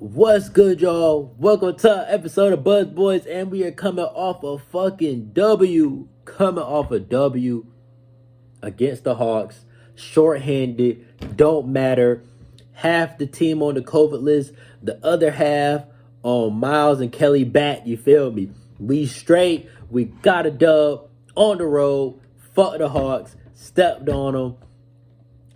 What's good, y'all? Welcome to an episode of Buzz Boys, and we are coming off a fucking W. Coming off a W against the Hawks. Shorthanded, don't matter. Half the team on the COVID list, the other half on Miles and Kelly back. You feel me? We straight. We got a dub on the road. Fuck the Hawks. Stepped on them.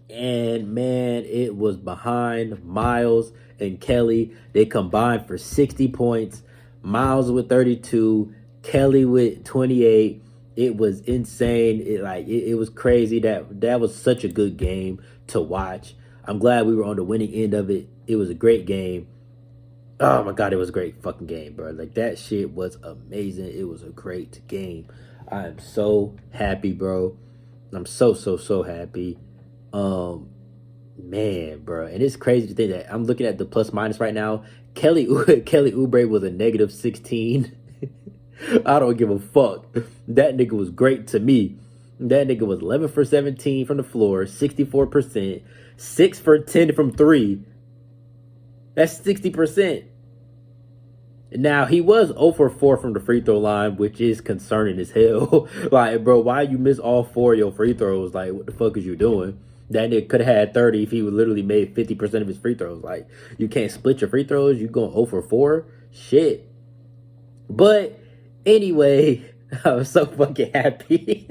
And man, it was behind Miles and Kelly. They combined for 60 points. Miles with 32, Kelly with 28. It was insane. It was crazy. That was such a good game to watch. I'm glad we were on the winning end of it. It was a great game. Oh my god, it was a great fucking game, bro. Like, that shit was amazing. It was a great game. I am so happy, bro. I'm so happy. Man, bro, and it's crazy to think that I'm looking at the plus minus right now. Kelly Oubre was a negative 16. I don't give a fuck. That nigga was great to me. That nigga was 11 for 17 from the floor, 64%, 6 for 10 from three. That's 60%. Now, he was 0 for 4 from the free throw line, which is concerning as hell. Like, bro, why you miss all 4 of your free throws? Like, what the fuck is you doing? That nigga could have had 30 if he would literally made 50% of his free throws. Like, you can't split your free throws. You going 0 for 4? Shit. But anyway, I'm so fucking happy.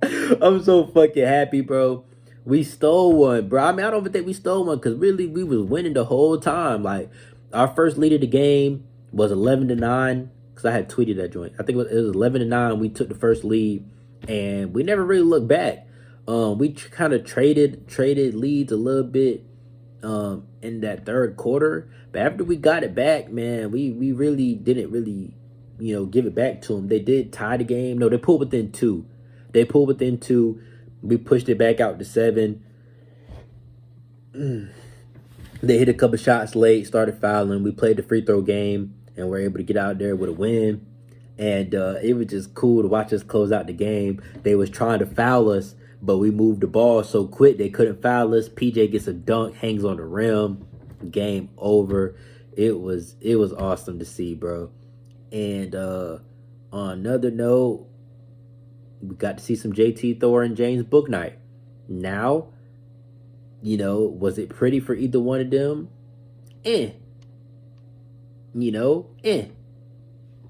I'm so fucking happy, bro. We stole one, bro. I mean, I don't even think we stole one because really we was winning the whole time. Like, our first lead of the game was 11-9 because I had tweeted that joint. I think it was 11-9. We took the first lead, and we never really looked back. We kind of traded leads a little bit in that third quarter, but after we got it back, man, we really didn't give it back to them. They did tie the game. No, they pulled within two. We pushed it back out to 7. They hit a couple shots late, started fouling. We played the free throw game, and we're able to get out there with a win. And it was just cool to watch us close out the game. They was trying to foul us, but we moved the ball so quick they couldn't foul us. PJ gets a dunk, hangs on the rim. Game over. It was awesome to see, bro. And on another note, we got to see some JT Thor and James Bouknight. Now, was it pretty for either one of them?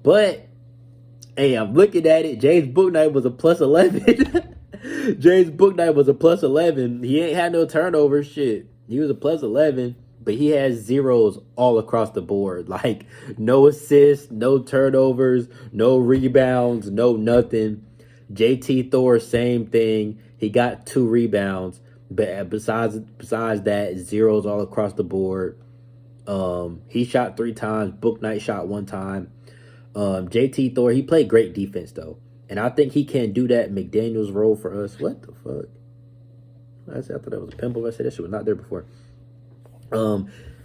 But, hey, I'm looking at it. James Bouknight was a plus 11. James Bouknight was a plus 11. He ain't had no turnover shit. He was a plus 11, but he has zeros all across the board. Like, no assists, no turnovers, no rebounds, no nothing. JT Thor, same thing. He got 2 rebounds. But besides that, zeros all across the board. He shot 3 times. Bouknight shot 1 time. JT Thor, he played great defense though, and I think he can do that McDaniels role for us. What the fuck? I thought that was a pimple. I said that shit was not there before.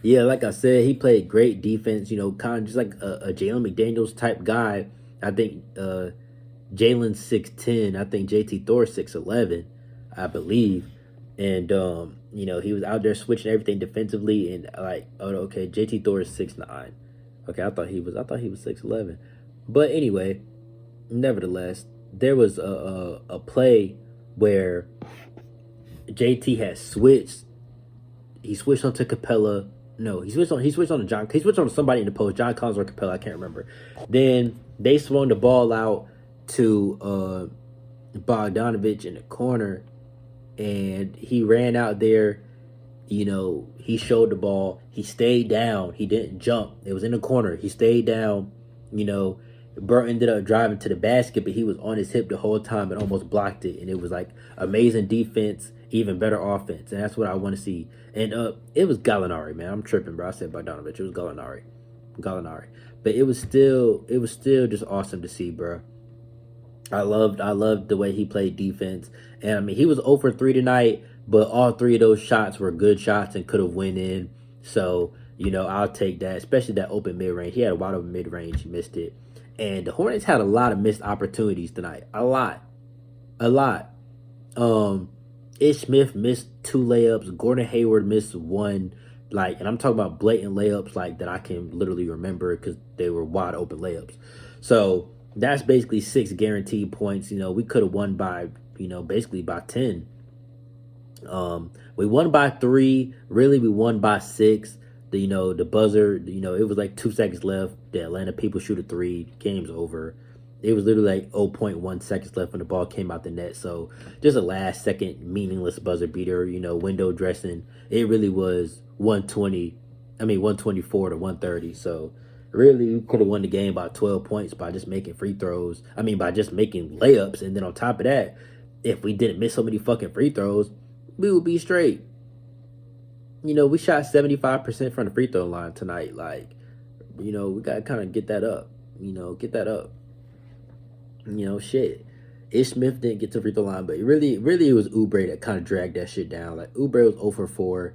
Yeah, like I said, he played great defense. Kind of just like a Jalen McDaniels type guy. I think Jalen's 6'10". I think JT Thor 6'11", I believe. And he was out there switching everything defensively, and okay, JT Thor is 6'9". Okay, I thought he was 6'11". But anyway, nevertheless, there was a play where JT had switched. He switched onto Capella. No, he switched on somebody in the post, John Collins or Capella, I can't remember. Then they swung the ball out to Bogdanovich in the corner, and he ran out there. He showed the ball. He stayed down. He didn't jump. It was in the corner. He stayed down. Burt ended up driving to the basket, but he was on his hip the whole time and almost blocked it. And it was like amazing defense, even better offense. And that's what I want to see. And it was Gallinari, man. I'm tripping, bro. I said Bogdanovich. It was Gallinari. But it was still just awesome to see, bro. I loved the way he played defense. And I mean, he was 0 for 3 tonight, but all 3 of those shots were good shots and could have went in. So, I'll take that, especially that open mid-range. He had a wide open mid-range. He missed it. And the Hornets had a lot of missed opportunities tonight. A lot. Ish Smith missed 2 layups. Gordon Hayward missed 1. Like, and I'm talking about blatant layups like that I can literally remember because they were wide open layups. So that's basically 6 guaranteed points. We could have won by, basically by 10. We won by 3. Really, we won by 6. The buzzer, it was like 2 seconds left. The Atlanta people shoot a 3. Game's over. It was literally like 0.1 seconds left when the ball came out the net. So just a last second meaningless buzzer beater, window dressing. It really was 124 to 130. So really, we could have won the game by 12 points by just making free throws. By just making layups. And then on top of that, if we didn't miss so many fucking free throws, we would be straight. We shot 75% from the free throw line tonight. Like, we got to kind of get that up. Get that up. Shit. Ish Smith didn't get to the free throw line, but really it was Oubre that kind of dragged that shit down. Like, Oubre was 0 for 4.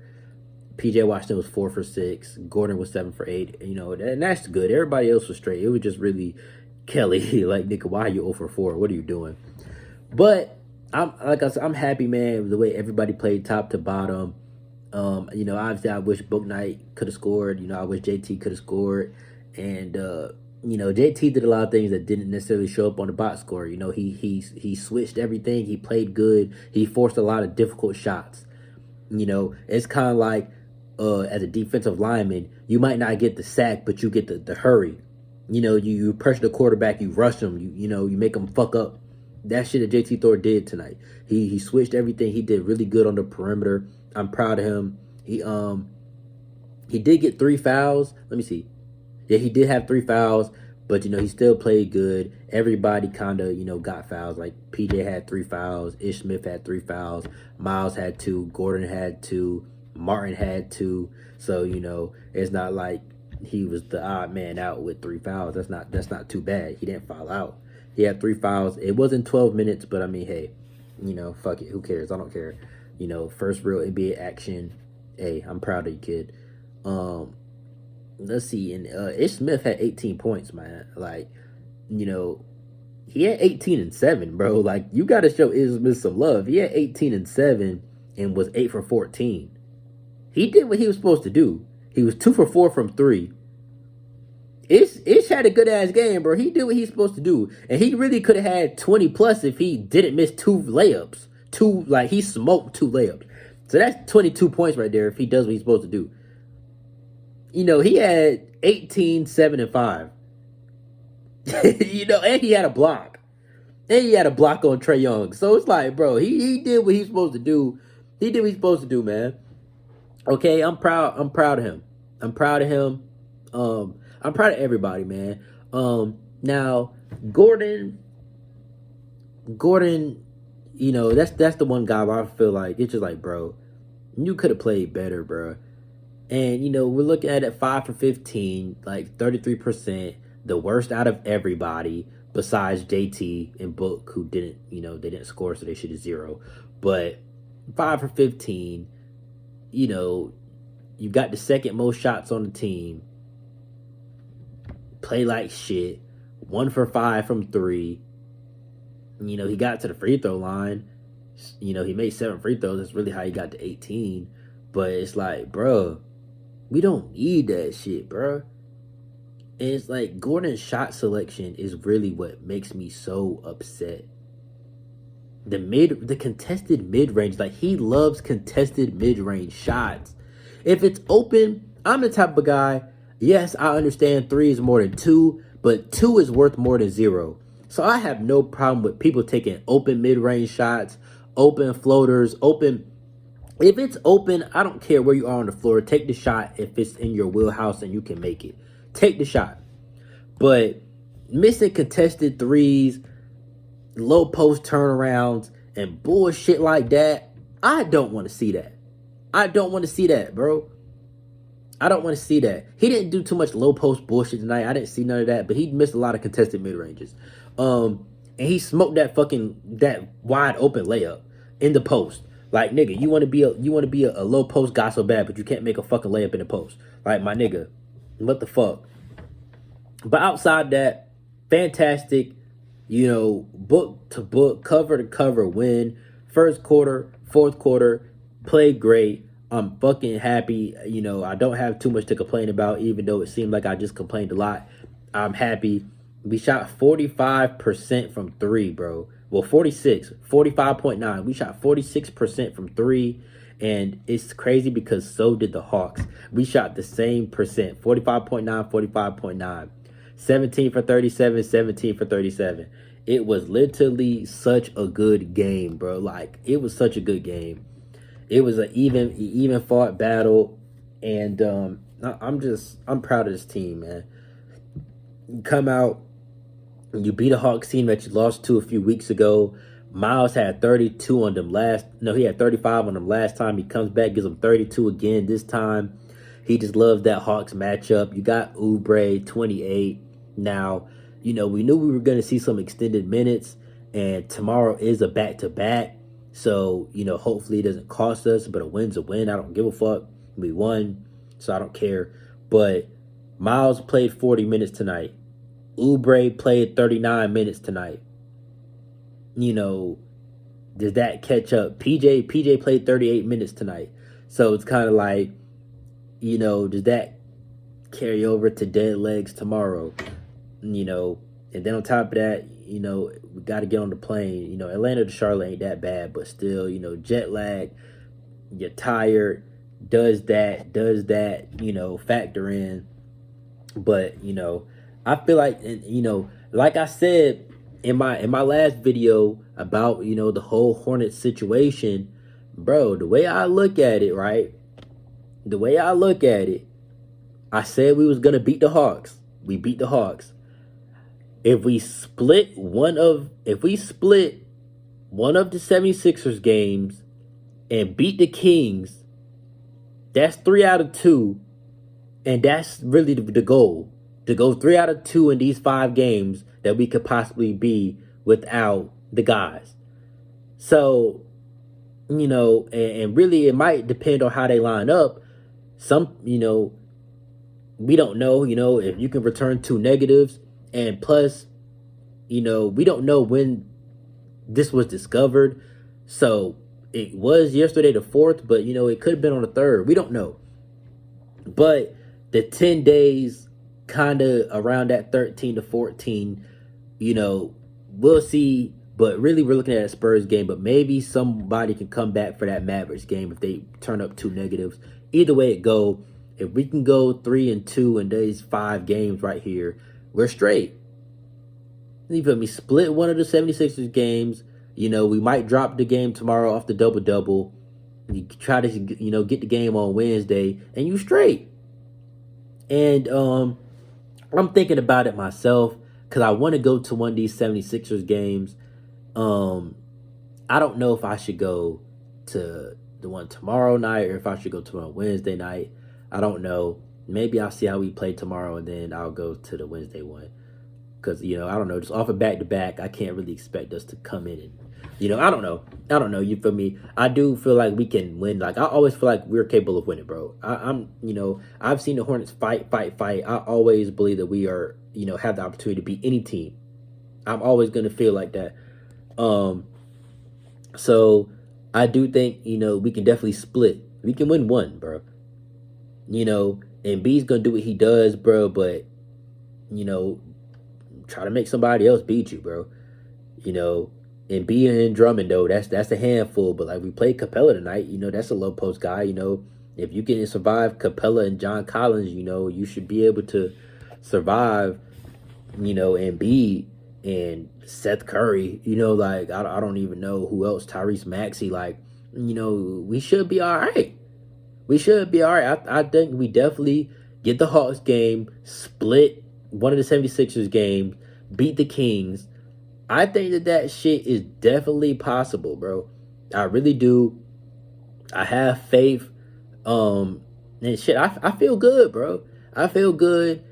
PJ Washington was 4 for 6. Gordon was 7 for 8. And that's good. Everybody else was straight. It was just really Kelly. Like, nigga, why are you 0 for 4? What are you doing? But I'm happy, man, with the way everybody played top to bottom. Obviously I wish Book Knight could have scored. I wish JT could have scored. And JT did a lot of things that didn't necessarily show up on the box score. He switched everything. He played good. He forced a lot of difficult shots. It's kind of like as a defensive lineman, you might not get the sack, but you get the hurry. You pressure the quarterback, you rush him, you make him fuck up. That shit that JT Thor did tonight. He switched everything. He did really good on the perimeter. I'm proud of him. He did get 3 fouls. Let me see. Yeah, he did have 3 fouls, but he still played good. Everybody kind of got fouls. Like PJ had 3 fouls, Ish Smith had 3 fouls, Miles had 2, Gordon had 2, Martin had 2. So it's not like he was the odd man out with 3 fouls. That's not too bad. He didn't foul out. He had 3 fouls. It wasn't 12 minutes, but hey, fuck it. Who cares? I don't care. First real NBA action. Hey, I'm proud of you, kid. Let's see. And Ish Smith had 18 points, man. Like, he had 18 and 7, bro. Like, you got to show Ish Smith some love. He had 18 and 7 and was 8 for 14. He did what he was supposed to do. He was 2 for 4 from 3. Ish had a good ass game, bro. He did what he's supposed to do, and he really could have had 20 plus if he didn't miss 2 layups. He smoked 2 layups. So that's 22 points right there if he does what he's supposed to do. He had 18, 7, and 5. And he had a block. And he had a block on Trae Young. So it's like, bro, he did what he's supposed to do. He did what he's supposed to do, man. Okay, I'm proud of him. I'm proud of him. I'm proud of everybody, man. Now Gordon, that's the one guy where I feel like it's just like, bro, you could have played better, bro. And we're looking at it 5 for 15, like 33%, the worst out of everybody besides JT and Book, who didn't, they didn't score, so they should have 0. But 5 for 15, you got the second most shots on the team. Play like shit. 1 for 5 from 3. He got to the free throw line. He made 7 free throws. That's really how he got to 18. But it's like, bro, we don't need that shit, bro. And it's like Gordon's shot selection is really what makes me so upset. The contested mid-range, like he loves contested mid-range shots. If it's open, I'm the type of guy, yes, I understand 3 is more than 2, but 2 is worth more than 0. So I have no problem with people taking open mid-range shots, open floaters, open. If it's open, I don't care where you are on the floor. Take the shot if it's in your wheelhouse and you can make it. Take the shot. But missing contested threes, low post turnarounds, and bullshit like that, I don't want to see that. I don't want to see that, bro. I don't want to see that. He didn't do too much low post bullshit tonight. I didn't see none of that, but he missed a lot of contested mid ranges. And he smoked that wide open layup in the post. Like, nigga, you want to be a low post guy so bad, but you can't make a fucking layup in the post. Like, my nigga, what the fuck? But outside that, fantastic, book to book, cover to cover win. First quarter, fourth quarter, played great. I'm fucking happy. You know, I don't have too much to complain about, even though it seemed like I just complained a lot. I'm happy. We shot 45% from three, bro. Well, 45.9. We shot 46% from three. And it's crazy because so did the Hawks. We shot the same percent, 45.9, 45.9. 17 for 37, 17 for 37. It was literally such a good game, bro. Like, it was such a good game. It was an even fought battle, and I'm proud of this team, man. You come out, you beat a Hawks team that you lost to a few weeks ago. Miles had 32 on them he had 35 on them last time. He comes back, gives them 32 again this time. He just loves that Hawks matchup. You got Oubre, 28. Now, we knew we were going to see some extended minutes, and tomorrow is a back-to-back. So, hopefully it doesn't cost us, but a win's a win. I don't give a fuck. We won, so I don't care. But Miles played 40 minutes tonight. Oubre played 39 minutes tonight. Does that catch up? PJ played 38 minutes tonight. So it's kind of like, does that carry over to dead legs tomorrow? And then on top of that, we got to get on the plane. Atlanta to Charlotte ain't that bad, but still, jet lag, you're tired, does that, factor in. But, I feel like, like I said in my last video about, the whole Hornets situation, bro, the way I look at it, right? The way I look at it, I said we was going to beat the Hawks. We beat the Hawks. If we split one of the 76ers games and beat the Kings, that's 3 out of 2. And that's really the goal. To go 3 out of 2 in these 5 games that we could possibly be without the guys. So, and really it might depend on how they line up. We don't know, if you can return 2 negatives. And plus, we don't know when this was discovered. So it was yesterday the 4th, but, it could have been on the 3rd. We don't know. But the 10 days kind of around that 13 to 14, we'll see. But really, we're looking at a Spurs game. But maybe somebody can come back for that Mavericks game if they turn up 2 negatives. Either way it go, if we can go 3-2 in these 5 games right here, we're straight. You feel me? Split one of the 76ers games. We might drop the game tomorrow off the double-double. You try to, get the game on Wednesday, and you straight. And I'm thinking about it myself because I want to go to one of these 76ers games. I don't know if I should go to the one tomorrow night or if I should go to a Wednesday night. I don't know. Maybe I'll see how we play tomorrow, and then I'll go to the Wednesday one. Because, I don't know. Just off of back-to-back, I can't really expect us to come in and, I don't know. You feel me? I do feel like we can win. Like, I always feel like we're capable of winning, bro. I've seen the Hornets fight. I always believe that we are, have the opportunity to beat any team. I'm always going to feel like that. So I do think, we can definitely split. We can win one, bro. And B's going to do what he does, bro, but, try to make somebody else beat you, bro. And B and Drummond, though, that's a handful. But, like, we played Capella tonight. That's a low-post guy. If you can survive Capella and John Collins, you should be able to survive, and B and Seth Curry. Like, I don't even know who else. Tyrese Maxey. Like, we should be all right. We should be all right. I think we definitely get the Hawks game, split one of the 76ers games, beat the Kings. I think that shit is definitely possible, bro. I really do. I have faith. And shit, I feel good, bro. I feel good,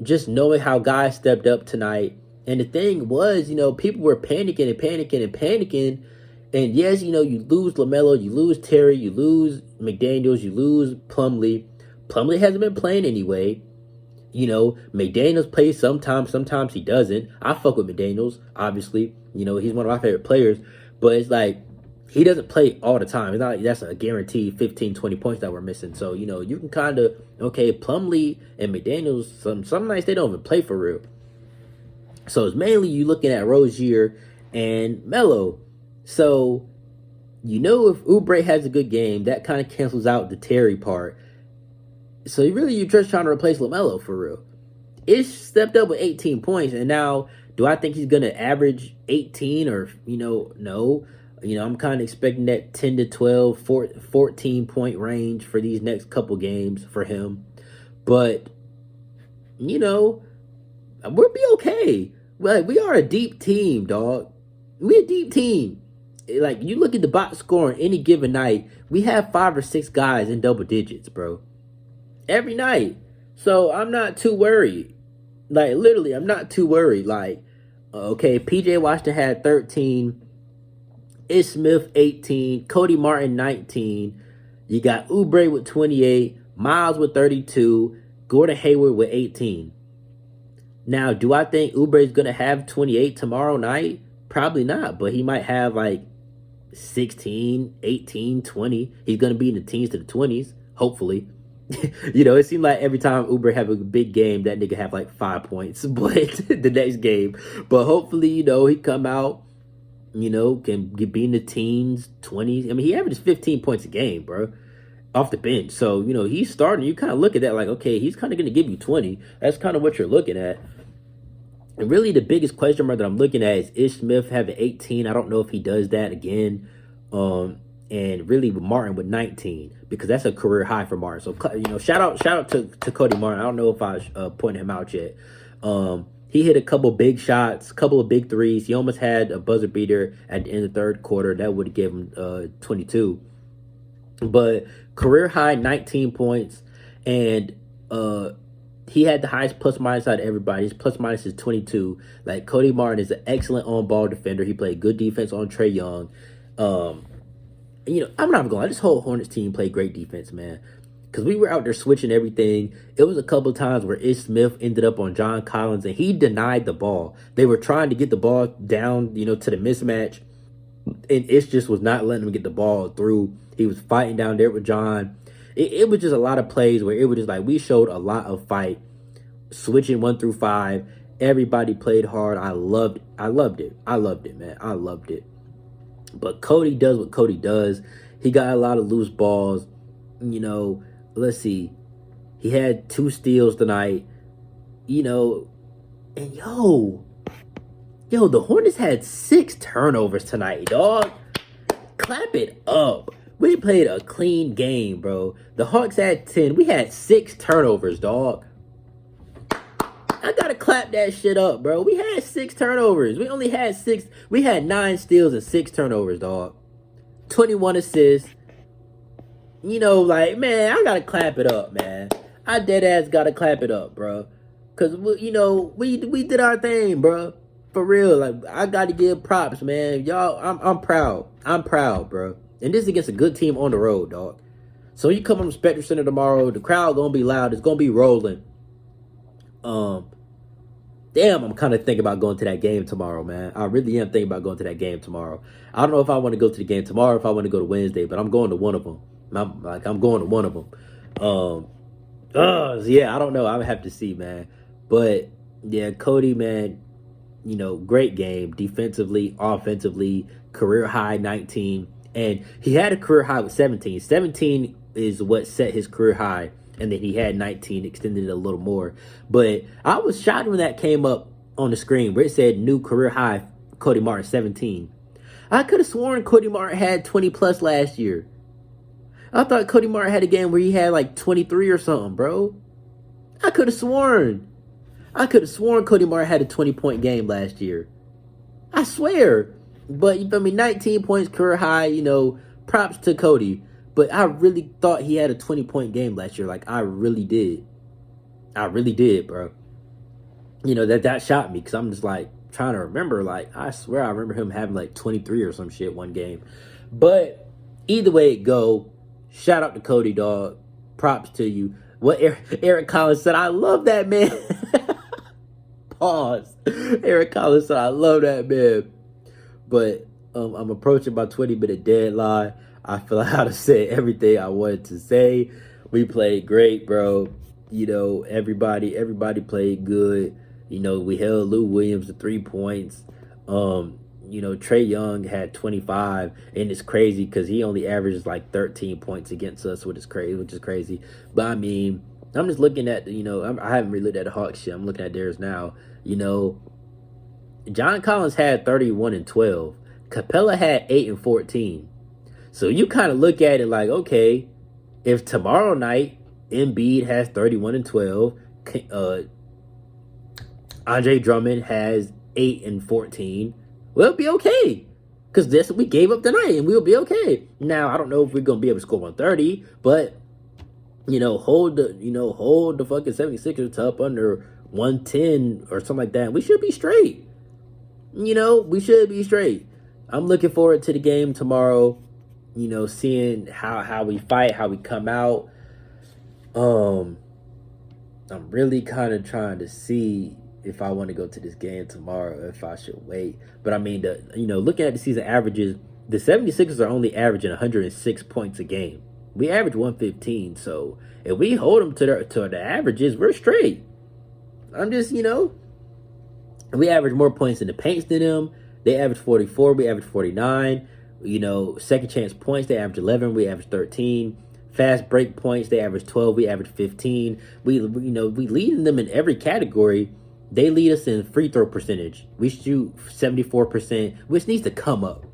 just knowing how guys stepped up tonight. And the thing was, people were panicking. And yes, you lose LaMelo, you lose Terry, you lose McDaniels, you lose Plumlee. Plumlee hasn't been playing anyway. McDaniels plays sometimes he doesn't. I fuck with McDaniels, obviously. He's one of my favorite players. But it's like, he doesn't play all the time. It's not like that's a guaranteed 15, 20 points that we're missing. So, you can kind of, okay, Plumlee and McDaniels, some nights they don't even play for real. So it's mainly you looking at Rozier and Melo. So, if Oubre has a good game, that kind of cancels out the Terry part. So you're just trying to replace LaMelo for real. Ish stepped up with 18 points, and now do I think he's gonna average 18 or no? I'm kind of expecting that 10 to 12, 14 point range for these next couple games for him. But we'll be okay. Like, we are a deep team, dog. We're a deep team. Like, you look at the box score on any given night, we have 5 or 6 guys in double digits, bro. Every night. So I'm not too worried. Like, literally, I'm not too worried. Like, okay, PJ Washington had 13, Ish Smith 18, Cody Martin 19. You got Oubre with 28, Miles with 32, Gordon Hayward with 18. Now, do I think Oubre is going to have 28 tomorrow night? Probably not, but he might have like 16, 18, 20. He's going to be in the teens to the 20s, hopefully. It seemed like every time Oubre have a big game, that nigga have like 5 points, but the next game. But hopefully, he come out, can be in the teens, 20s. I mean, he averages 15 points a game, bro, off the bench. So, he's starting. You kind of look at that like, okay, he's kind of going to give you 20. That's kind of what you're looking at. And really, the biggest question mark that I'm looking at is Ish Smith having 18. I don't know if he does that again. And really with Martin with 19, because that's a career high for Martin. So, shout out to Cody Martin. I don't know if I pointed him out yet. He hit a couple big shots, couple of big threes. He almost had a buzzer beater at the end of the third quarter. That would have given him 22. But career high 19 points, and he had the highest plus minus out of everybody. His plus minus is 22. Like, Cody Martin is an excellent on ball defender. He played good defense on Trae Young. I'm not even going to lie. This whole Hornets team played great defense, man. Because we were out there switching everything. It was a couple of times where Ish Smith ended up on John Collins, and he denied the ball. They were trying to get the ball down, to the mismatch. And Ish just was not letting him get the ball through. He was fighting down there with John. It was just a lot of plays where it was just like we showed a lot of fight. Switching 1 through 5. Everybody played hard. I loved it, man. I loved it. But Cody does what Cody does. He got a lot of loose balls. Let's see. He had 2 steals tonight. And the Hornets had 6 turnovers tonight, dog. Clap it up. We played a clean game, bro. The Hawks had 10. We had 6 turnovers, dog. I gotta clap that shit up, bro. We had 6 turnovers. We only had 6. We had 9 steals and 6 turnovers, dog. 21 assists. Man, I gotta clap it up, man. I dead ass gotta clap it up, bro. Cause we did our thing, bro. For real, like, I gotta give props, man. Y'all, I'm proud. I'm proud, bro. And this is against a good team on the road, dog. So you come from Spectre Center tomorrow, the crowd gonna be loud. It's gonna be rolling. Damn, I'm kind of thinking about going to that game tomorrow, man. I really am thinking about going to that game tomorrow. I don't know if I want to go to the game tomorrow, if I want to go to Wednesday, but I'm going to one of them. I'm going to one of them. Yeah, I don't know. I would have to see, man. But yeah, Cody, man, great game defensively, offensively, career high 19, and he had a career high with 17. 17 is what set his career high. And then he had 19, extended it a little more. But I was shocked when that came up on the screen where it said new career high, Cody Martin, 17. I could have sworn Cody Martin had 20 plus last year. I thought Cody Martin had a game where he had like 23 or something, bro. I could have sworn Cody Martin had a 20-point game last year. I swear. But, 19 points, career high, props to Cody. But I really thought he had a 20-point game last year. Like, I really did. Bro. That shocked me because I'm just, like, trying to remember. Like, I swear I remember him having, like, 23 or some shit one game. But either way it go, shout out to Cody, dog. Props to you. What Eric Collins said, I love that man. Pause. Eric Collins said, I love that man. But I'm approaching my 20-minute deadline. I feel like I said everything I wanted to say. We played great, bro. Everybody played good. We held Lou Williams to 3 points. Trey Young had 25, and it's crazy because he only averages like 13 points against us, which is crazy. But I mean, I'm just looking at I haven't really looked at the Hawks shit. I'm looking at theirs now. John Collins had 31 and 12. Capella had 8 and 14. So you kind of look at it like, okay, if tomorrow night Embiid has 31 and 12, Andre Drummond has 8 and 14, we'll be okay. Because that's what we gave up tonight, and we'll be okay. Now, I don't know if we're going to be able to score 130, but, hold the fucking 76ers to up under 110 or something like that. We should be straight. We should be straight. I'm looking forward to the game tomorrow, seeing how we fight, how we come out. I'm really kind of trying to see if I want to go to this game tomorrow, if I should wait. But I mean, looking at the season averages, the 76ers are only averaging 106 points a game. We average 115, so if we hold them to the averages, we're straight. I'm just, we average more points in the paints than them. They average 44, we average 49. Second chance points, they average 11, we average 13. Fast break points, they average 12, we average 15. We lead them in every category. They lead us in free throw percentage. We shoot 74%, which needs to come up.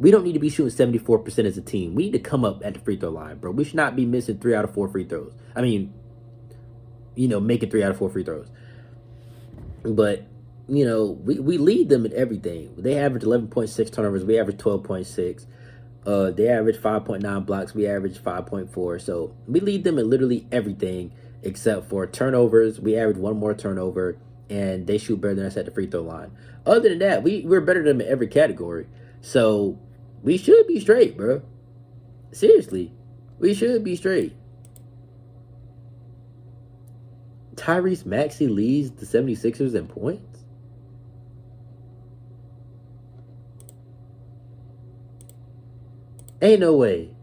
We don't need to be shooting 74% as a team. We need to come up at the free throw line, bro. We should not be missing 3 out of 4 free throws. I mean, making 3 out of 4 free throws. But, we lead them in everything. They average 11.6 turnovers. We average 12.6. They average 5.9 blocks. We average 5.4. So we lead them in literally everything except for turnovers. We average 1 more turnover, and they shoot better than us at the free throw line. Other than that, we're better than them in every category. So we should be straight, bro. Seriously, we should be straight. Tyrese Maxey leads the 76ers in points? Ain't no way.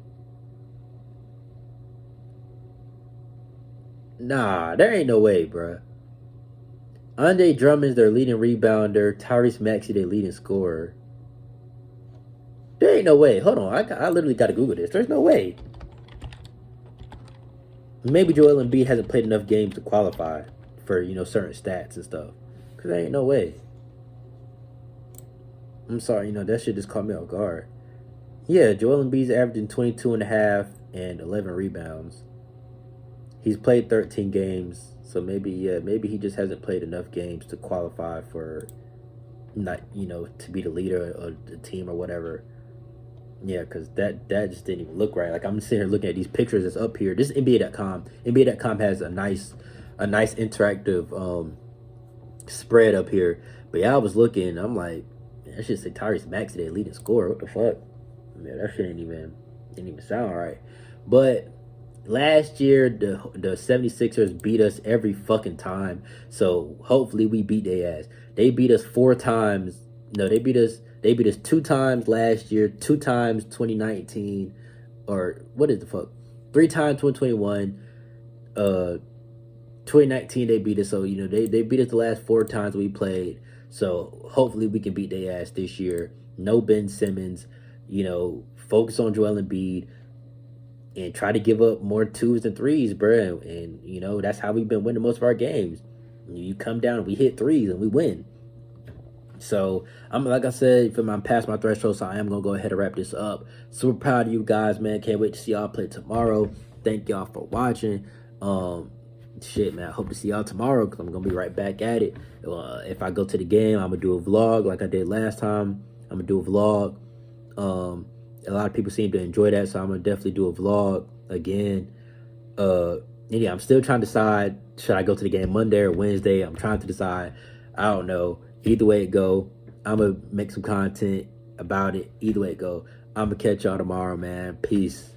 Nah, there ain't no way, bruh. Andre Drummond's their leading rebounder. Tyrese Maxey, their leading scorer. There ain't no way. Hold on. I literally got to Google this. There's no way. Maybe Joel Embiid hasn't played enough games to qualify for, certain stats and stuff. Because there ain't no way. I'm sorry, that shit just caught me off guard. Yeah, Joel Embiid's averaging 22 and a half and 11 rebounds. He's played 13 games, so maybe he just hasn't played enough games to qualify for not, to be the leader of the team or whatever. Yeah, because that just didn't even look right. Like, I'm sitting here looking at these pictures that's up here. This is NBA.com. NBA.com has a nice interactive spread up here. But yeah, I was looking, I'm like, man, that should say Tyrese Maxey, their leading scorer. What the fuck? Man, that shit didn't even sound right. But last year, the 76ers beat us every fucking time. So hopefully we beat their ass. They beat us 4 times. No, they beat us 2 times last year, 2 times 2019, or what is the fuck? 3 times 2021. 2019 they beat us. So they beat us the last 4 times we played. So hopefully we can beat their ass this year. No Ben Simmons. Focus on Joel Embiid and try to give up more 2s and 3s, bro. And that's how we've been winning most of our games. You come down, we hit 3s, and we win. So I'm like I said, I'm past my threshold, so I am gonna go ahead and wrap this up. Super proud of you guys, man. Can't wait to see y'all play tomorrow. Thank y'all for watching. Shit, man. I hope to see y'all tomorrow because I'm gonna be right back at it. If I go to the game, I'm gonna do a vlog like I did last time. I'm gonna do a vlog. A lot of people seem to enjoy that, so I'm gonna definitely do a vlog again. Yeah, I'm still trying to decide, should I go to the game Monday or Wednesday? I'm trying to decide. I don't know. Either way it go, I'm gonna make some content about it. Either way it go, I'm gonna catch y'all tomorrow, man. Peace.